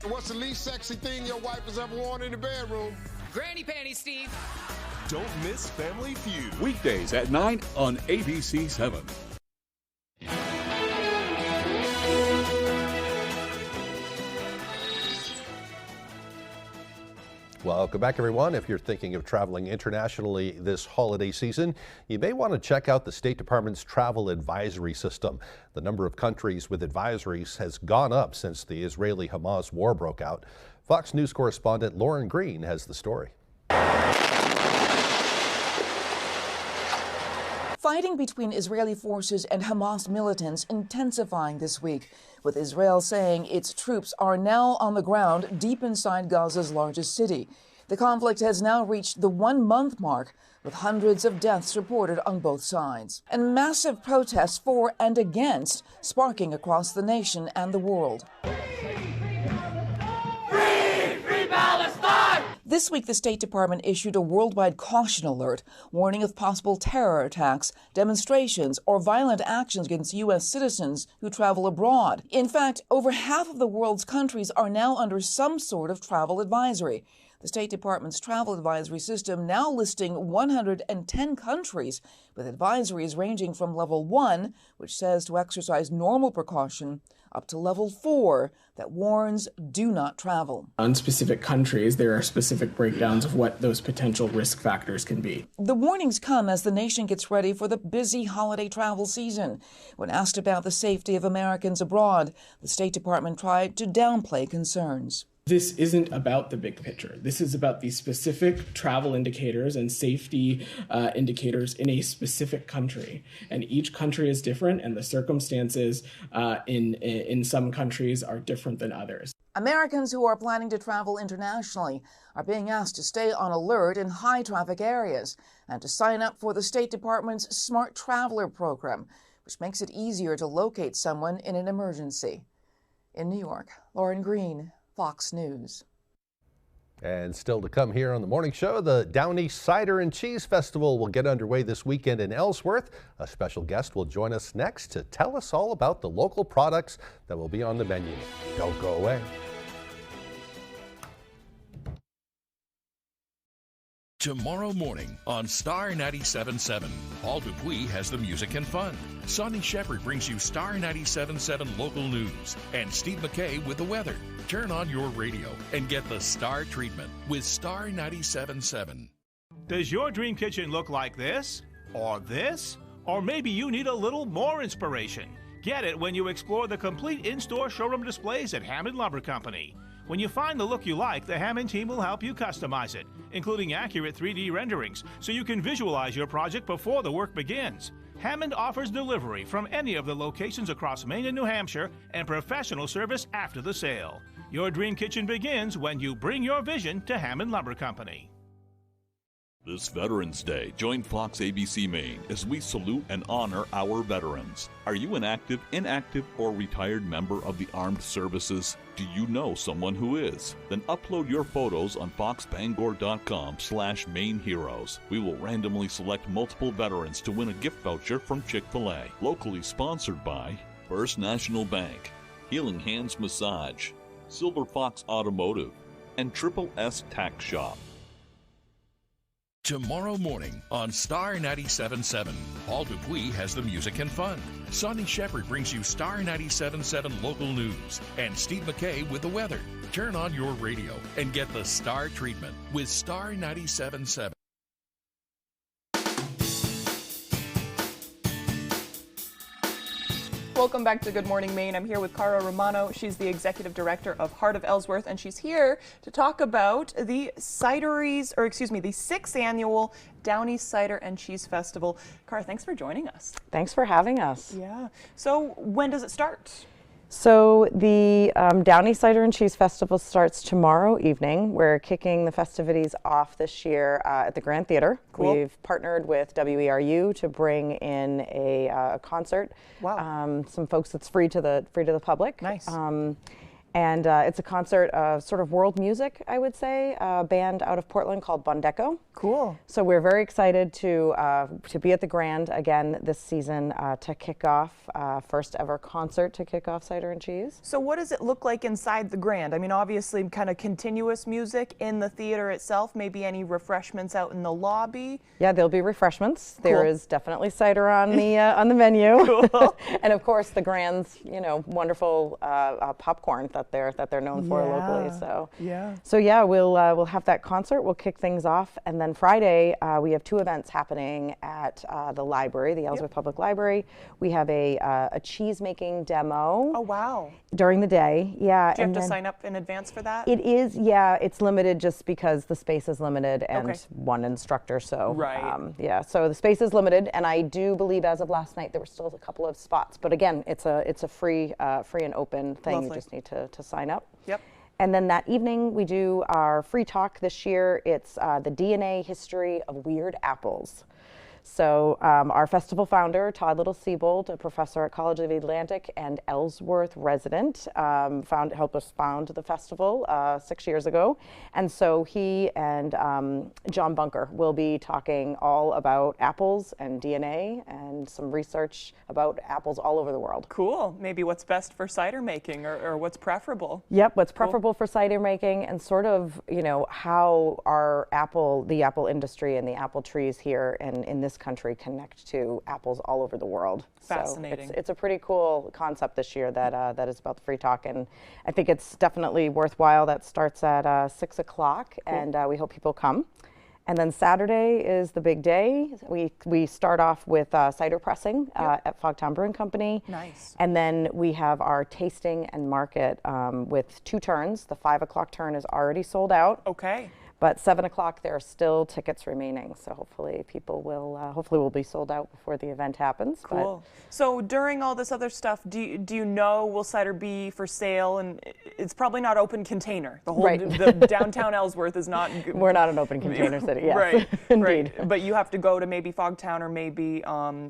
What's the least sexy thing your wife has ever worn in the bedroom? Granny panties, Steve. Don't miss Family Feud. Weekdays at 9 on ABC7. Welcome back, everyone. If you're thinking of traveling internationally this holiday season, you may want to check out the State Department's travel advisory system. The number of countries with advisories has gone up since the Israeli-Hamas war broke out. Fox News correspondent Lauren Green has the story. Fighting between Israeli forces and Hamas militants intensifying this week, with Israel saying its troops are now on the ground deep inside Gaza's largest city. The conflict has now reached the 1-month mark, with hundreds of deaths reported on both sides, and massive protests for and against sparking across the nation and the world. This week, the State Department issued a worldwide caution alert, warning of possible terror attacks, demonstrations, or violent actions against U.S. citizens who travel abroad. In fact, over half of the world's countries are now under some sort of travel advisory. The State Department's travel advisory system now listing 110 countries with advisories ranging from level 1, which says to exercise normal precaution, up to level 4 that warns do not travel. On specific countries, there are specific breakdowns of what those potential risk factors can be. The warnings come as the nation gets ready for the busy holiday travel season. When asked about the safety of Americans abroad, the State Department tried to downplay concerns. This isn't about the big picture. This is about the specific travel indicators and safety indicators in a specific country. And each country is different, and the circumstances in some countries are different than others. Americans who are planning to travel internationally are being asked to stay on alert in high-traffic areas and to sign up for the State Department's Smart Traveler program, which makes it easier to locate someone in an emergency. In New York, Lauren Green, Fox News. And still to come here on the morning show, the Down East Cider and Cheese Festival will get underway this weekend in Ellsworth. A special guest will join us next to tell us all about the local products that will be on the menu. Don't go away. Tomorrow morning on Star 97.7, Paul Dupuis has the music and fun. Sonny Shepard brings you Star 97.7 local news, and Steve McKay with the weather. Turn on your radio and get the Star treatment with Star 97.7. Does your dream kitchen look like this? Or this? Or maybe you need a little more inspiration. Get it when you explore the complete in-store showroom displays at Hammond Lumber Company. When you find the look you like, the Hammond team will help you customize it, including accurate 3D renderings, so you can visualize your project before the work begins. Hammond offers delivery from any of the locations across Maine and New Hampshire and professional service after the sale. Your dream kitchen begins when you bring your vision to Hammond Lumber Company. This Veterans Day, join Fox ABC Maine as we salute and honor our veterans. Are you an active, inactive, or retired member of the armed services? Do you know someone who is? Then upload your photos on foxbangor.com/Maine Heroes. We will randomly select multiple veterans to win a gift voucher from Chick-fil-A. Locally sponsored by First National Bank, Healing Hands Massage, Silver Fox Automotive, and Triple S Tax Shop. Tomorrow morning on Star 97.7, Paul Dupuis has the music and fun. Sonny Shepard brings you Star 97.7 local news. And Steve McKay with the weather. Turn on your radio and get the Star treatment with Star 97.7. Welcome back to Good Morning Maine. I'm here with Cara Romano. She's the executive director of Heart of Ellsworth, and she's here to talk about the the 6th annual Downey Cider and Cheese Festival. Cara, thanks for joining us. Thanks for having us. Yeah. So when does it start? So the Downey Cider and Cheese Festival starts tomorrow evening. We're kicking the festivities off this year at the Grand Theater. Cool. We've partnered with WVIU to bring in a concert. Wow. Some folks that's free to the public. Nice. And it's a concert of sort of world music, I would say, a band out of Portland called Bondecco. Cool. So we're very excited to be at the Grand again this season to kick off first ever concert to kick off Cider and Cheese. So what does it look like inside the Grand? I mean, obviously kind of continuous music in the theater itself, maybe any refreshments out in the lobby? Yeah, there'll be refreshments. Cool. There is definitely cider on the menu. Cool. And of course the Grand's, wonderful popcorn that they're known for locally. So yeah, we'll have that concert. We'll kick things off, and then Friday we have two events happening at the library, the Ellsworth Public Library. We have a cheese making demo. Oh wow! During the day, yeah. Do you have to sign up in advance for that? It is, yeah. It's limited just because the space is limited and Okay. one instructor. So Right. yeah. So the space is limited, and I do believe as of last night there were still a couple of spots. But again, it's a free and open thing. Lovely. You just need to sign up. Yep. And then that evening we do our free talk this year. It's the DNA history of weird apples. So our festival founder, Todd Little-Siebold, a professor at College of the Atlantic and Ellsworth resident, helped us found the festival 6 years ago. And so he and John Bunker will be talking all about apples and DNA and some research about apples all over the world. Cool. Maybe what's best for cider making or what's preferable. Yep, what's preferable for cider making, and sort of, how the apple industry and the apple trees here in this country connect to apples all over the world. Fascinating. So it's a pretty cool concept this year that is about the free talk, and I think it's definitely worthwhile. That starts at 6 o'clock, and we hope people come. And then Saturday is the big day. We start off with cider pressing at Fogtown Brewing Company. Nice. And then we have our tasting and market with two turns. The 5 o'clock turn is already sold out. Okay. But 7 o'clock, there are still tickets remaining. So hopefully people will be sold out before the event happens. Cool. So during all this other stuff, do you know, will cider be for sale? And it's probably not open container. The whole the downtown Ellsworth is not. We're not an open container city. Yes. Right. Indeed. Right. But you have to go to maybe Fogtown or maybe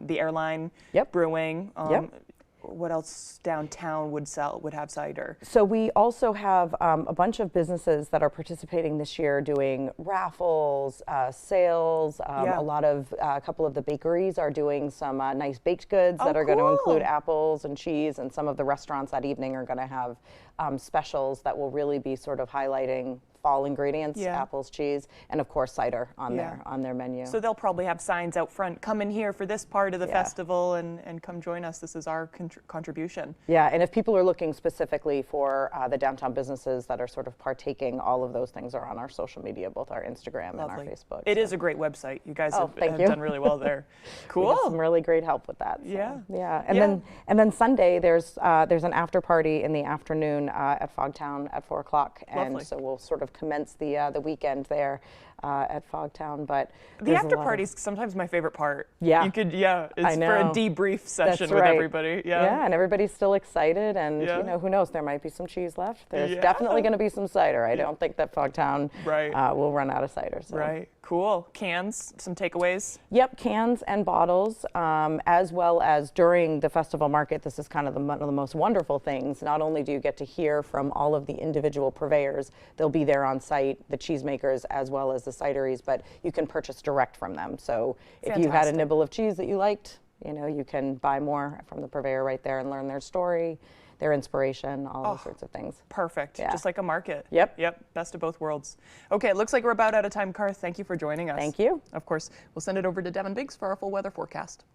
the Airline Brewing. What else downtown would have cider? So we also have a bunch of businesses that are participating this year doing raffles, sales. A couple of the bakeries are doing some nice baked goods that are going to include apples and cheese, and some of the restaurants that evening are going to have specials that will really be sort of highlighting fall ingredients, apples, cheese, and of course cider on their menu. So they'll probably have signs out front, come in here for this part of the festival and come join us. This is our contribution. Yeah, and if people are looking specifically for the downtown businesses that are sort of partaking, all of those things are on our social media, both our Instagram and our Facebook. It is a great website. You guys have thank you. done really well there. Cool. We have some really great help with that. So, yeah. Yeah. And then Sunday there's an after party in the afternoon at Fogtown at 4 o'clock, and so we'll sort of commence the weekend there at Fogtown. But the after party's sometimes my favorite part. Yeah, you could. Yeah, it's for a debrief session with everybody. Yeah, and everybody's still excited, and you know, who knows? There might be some cheese left. There's definitely going to be some cider. I don't think that Fogtown will run out of cider. So. Right. Cool. Cans, some takeaways? Yep, cans and bottles, as well as during the festival market. This is kind of one of the most wonderful things. Not only do you get to hear from all of the individual purveyors, they'll be there on site, the cheesemakers as well as the cideries, but you can purchase direct from them. So if you had a nibble of cheese that you liked, you know, you can buy more from the purveyor right there and learn their story, their inspiration, all those sorts of things. Perfect. Yeah. Just like a market. Yep. Yep. Best of both worlds. Okay, it looks like we're about out of time, Car. Thank you for joining us. Thank you. Of course, we'll send it over to Devin Biggs for our full weather forecast.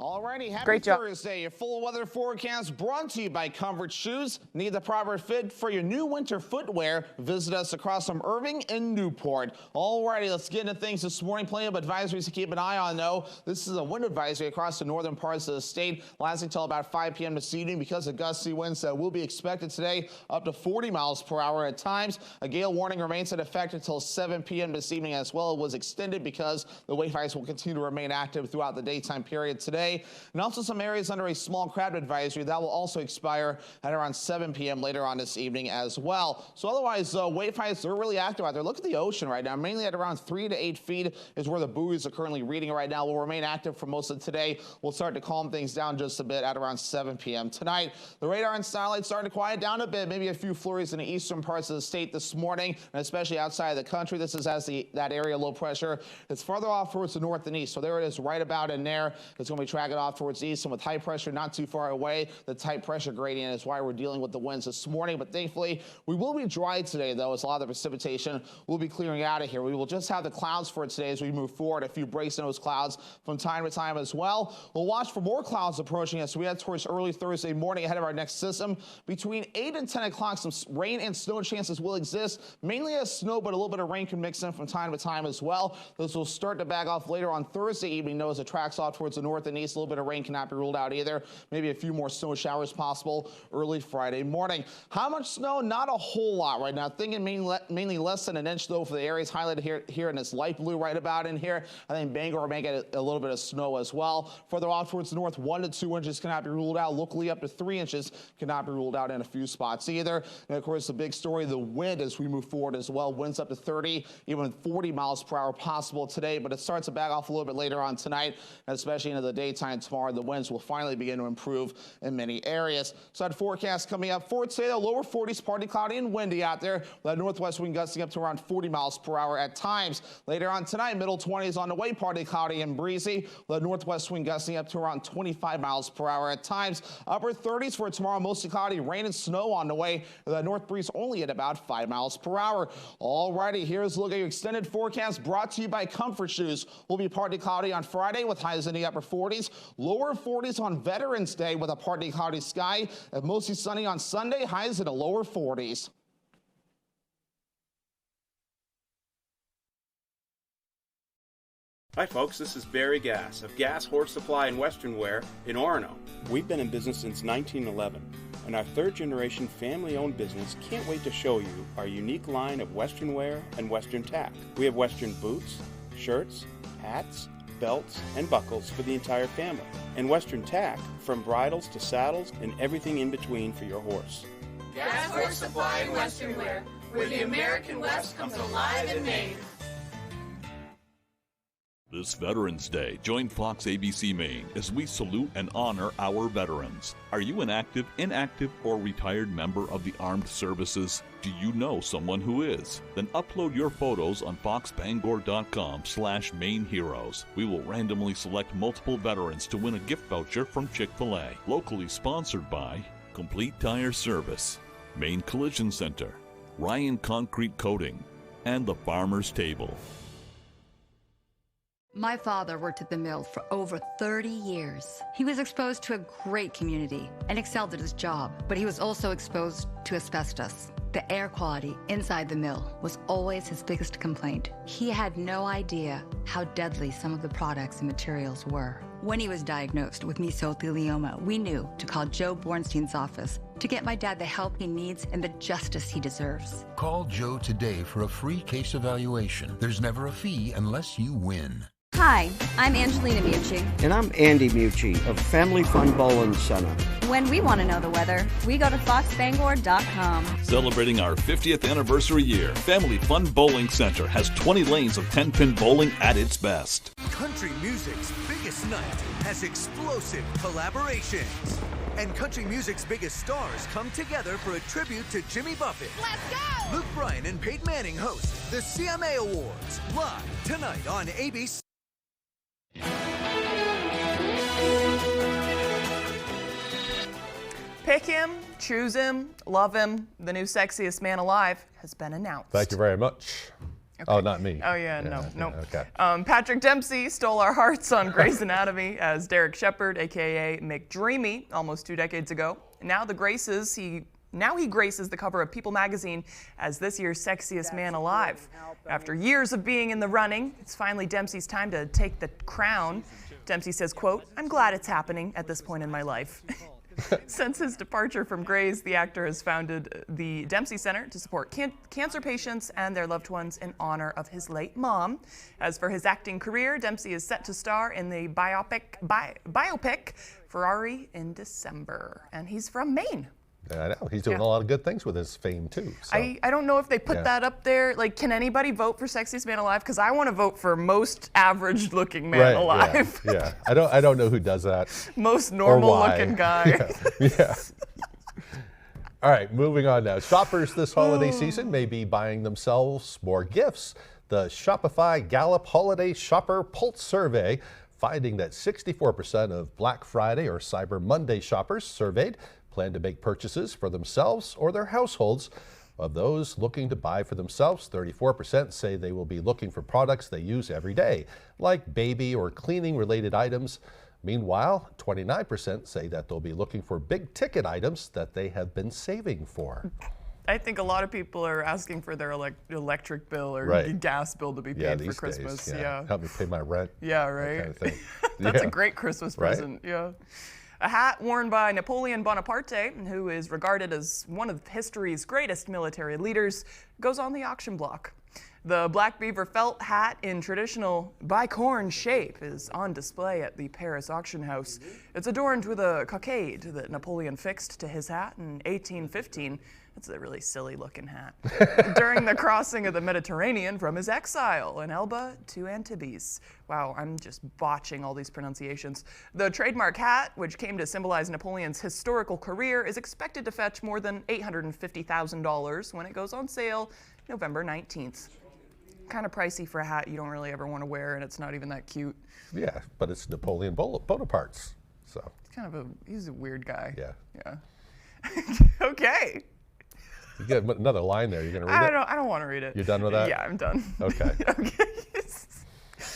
Alrighty, happy Great job. Thursday. Your full weather forecast brought to you by Comfort Shoes. Need the proper fit for your new winter footwear? Visit us across from Irving and Newport. Alrighty, let's get into things this morning. Plenty of advisories to keep an eye on, though. This is a wind advisory across the northern parts of the state, lasting until about 5 p.m. this evening because of gusty winds that will be expected today, up to 40 miles per hour at times. A gale warning remains in effect until 7 p.m. this evening as well. It was extended because the wave ice will continue to remain active throughout the daytime period today. And also some areas under a small crab advisory that will also expire at around 7 p.m. later on this evening as well. So otherwise, wave heights, they're really active out there. Look at the ocean right now. Mainly at around 3 to 8 feet is where the buoys are currently reading right now. Will remain active for most of today. We'll start to calm things down just a bit at around 7 p.m. tonight. The radar and satellite starting to quiet down a bit. Maybe a few flurries in the eastern parts of the state this morning, and especially outside of the country. This is as that area low pressure is farther off towards the north and east. So there it is right about in there. It's going to be tracking off towards east, and with high pressure not too far away, the tight pressure gradient is why we're dealing with the winds this morning. But thankfully, we will be dry today, though, as a lot of the precipitation will be clearing out of here. We will just have the clouds for today as we move forward. A few breaks in those clouds from time to time as well. We'll watch for more clouds approaching as we head towards early Thursday morning ahead of our next system. Between 8 and 10 o'clock, some rain and snow chances will exist, mainly as snow, but a little bit of rain can mix in from time to time as well. Those will start to back off later on Thursday evening, though, as it tracks off towards the north and east. A little bit of rain cannot be ruled out either. Maybe a few more snow showers possible early Friday morning. How much snow? Not a whole lot right now. Thinking mainly less than an inch, though, for the areas highlighted here in this light blue right about in here. I think Bangor may get a little bit of snow as well. Further off towards the north, 1 to 2 inches cannot be ruled out. Locally, up to 3 inches cannot be ruled out in a few spots either. And of course, the big story, the wind as we move forward as well. Winds up to 30, even 40 miles per hour possible today, but it starts to back off a little bit later on tonight, and especially into the daytime tomorrow. The winds will finally begin to improve in many areas. So that forecast coming up for today, the lower 40s, partly cloudy and windy out there. That northwest wind gusting up to around 40 miles per hour at times. Later on tonight, middle 20s on the way, partly cloudy and breezy. The northwest wind gusting up to around 25 miles per hour at times. Upper 30s for tomorrow, mostly cloudy, rain and snow on the way. The north breeze only at about 5 miles per hour. Alrighty, here's a look at your extended forecast brought to you by Comfort Shoes. Will be partly cloudy on Friday with highs in the upper 40s. Lower 40s on Veterans Day with a partly cloudy sky. And mostly sunny on Sunday, highs in the lower 40s. Hi folks, this is Barry Gass of Gass Horse Supply and Western Wear in Orono. We've been in business since 1911, and our third-generation family-owned business can't wait to show you our unique line of Western wear and Western tack. We have Western boots, shirts, hats, belts, and buckles for the entire family, and Western tack from bridles to saddles and everything in between for your horse. Gass Horse Supply and Western Wear, where the American West comes alive in Maine. This Veterans Day, join Fox ABC Maine as we salute and honor our veterans. Are you an active, inactive, or retired member of the armed services? Do you know someone who is? Then upload your photos on foxbangor.com/Maine Heroes. We will randomly select multiple veterans to win a gift voucher from Chick-fil-A. Locally sponsored by Complete Tire Service, Maine Collision Center, Ryan Concrete Coating, and the Farmer's Table. My father worked at the mill for over 30 years. He was exposed to a great community and excelled at his job, but he was also exposed to asbestos. The air quality inside the mill was always his biggest complaint. He had no idea how deadly some of the products and materials were. When he was diagnosed with mesothelioma, we knew to call Joe Bornstein's office to get my dad the help he needs and the justice he deserves. Call Joe today for a free case evaluation. There's never a fee unless you win. Hi, I'm Angelina Mucci. And I'm Andy Mucci of Family Fun Bowling Center. When we want to know the weather, we go to foxbangor.com. Celebrating our 50th anniversary year, Family Fun Bowling Center has 20 lanes of 10-pin bowling at its best. Country music's biggest night has explosive collaborations. And country music's biggest stars come together for a tribute to Jimmy Buffett. Let's go! Luke Bryan and Peyton Manning host the CMA Awards live tonight on ABC. Pick him, choose him, love him. The new sexiest man alive has been announced. Thank you very much. Okay. Oh, not me. Oh, yeah, no. Okay. Patrick Dempsey stole our hearts on Grey's Anatomy as Derek Shepherd, a.k.a. McDreamy, almost 2 decades ago. Now he graces the cover of People magazine as this year's sexiest man alive. After years of being in the running, it's finally Dempsey's time to take the crown. Dempsey says, quote, "I'm glad it's happening at this point in my life." Since his departure from Grey's, the actor has founded the Dempsey Center to support cancer patients and their loved ones in honor of his late mom. As for his acting career, Dempsey is set to star in the biopic Ferrari in December. And he's from Maine. I know. He's doing a lot of good things with his fame, too. So. I don't know if they put that up there. Like, can anybody vote for Sexiest Man Alive? Because I want to vote for most average-looking man alive. Yeah. I don't know who does that. Most normal-looking guy. Yeah. All right, moving on now. Shoppers this holiday season may be buying themselves more gifts. The Shopify Gallup Holiday Shopper Pulse Survey finding that 64% of Black Friday or Cyber Monday shoppers surveyed plan to make purchases for themselves or their households. Of those looking to buy for themselves, 34% say they will be looking for products they use every day, like baby or cleaning related items. Meanwhile, 29% say that they'll be looking for big ticket items that they have been saving for. I think a lot of people are asking for their electric bill or gas bill to be paid for Christmas. Days, help me pay my rent. Yeah, right. That kind of thing. That's a great Christmas present. Yeah. A hat worn by Napoleon Bonaparte, who is regarded as one of history's greatest military leaders, goes on the auction block. The black beaver felt hat in traditional bicorn shape is on display at the Paris auction house. It's adorned with a cockade that Napoleon fixed to his hat in 1815. It's a really silly looking hat. During the crossing of the Mediterranean from his exile in Elba to Antibes. Wow, I'm just botching all these pronunciations. The trademark hat, which came to symbolize Napoleon's historical career, is expected to fetch more than $850,000 when it goes on sale November 19th. Kind of pricey for a hat you don't really ever want to wear, and it's not even that cute. Yeah, but it's Napoleon Bonaparte's, so. He's a weird guy. Yeah. Okay. You get another line there. You're going to read it? I don't want to read it. You're done with that? Yeah, I'm done. Okay. Okay.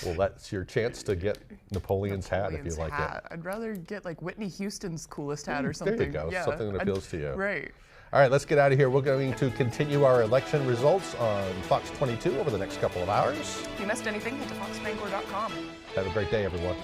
Well, that's your chance to get Napoleon's hat if you like it. I'd rather get like Whitney Houston's coolest hat or something. There you go. Yeah, something that appeals to you. Right. All right, let's get out of here. We're going to continue our election results on Fox 22 over the next couple of hours. If you missed anything, head to foxbangor.com. Have a great day, everyone.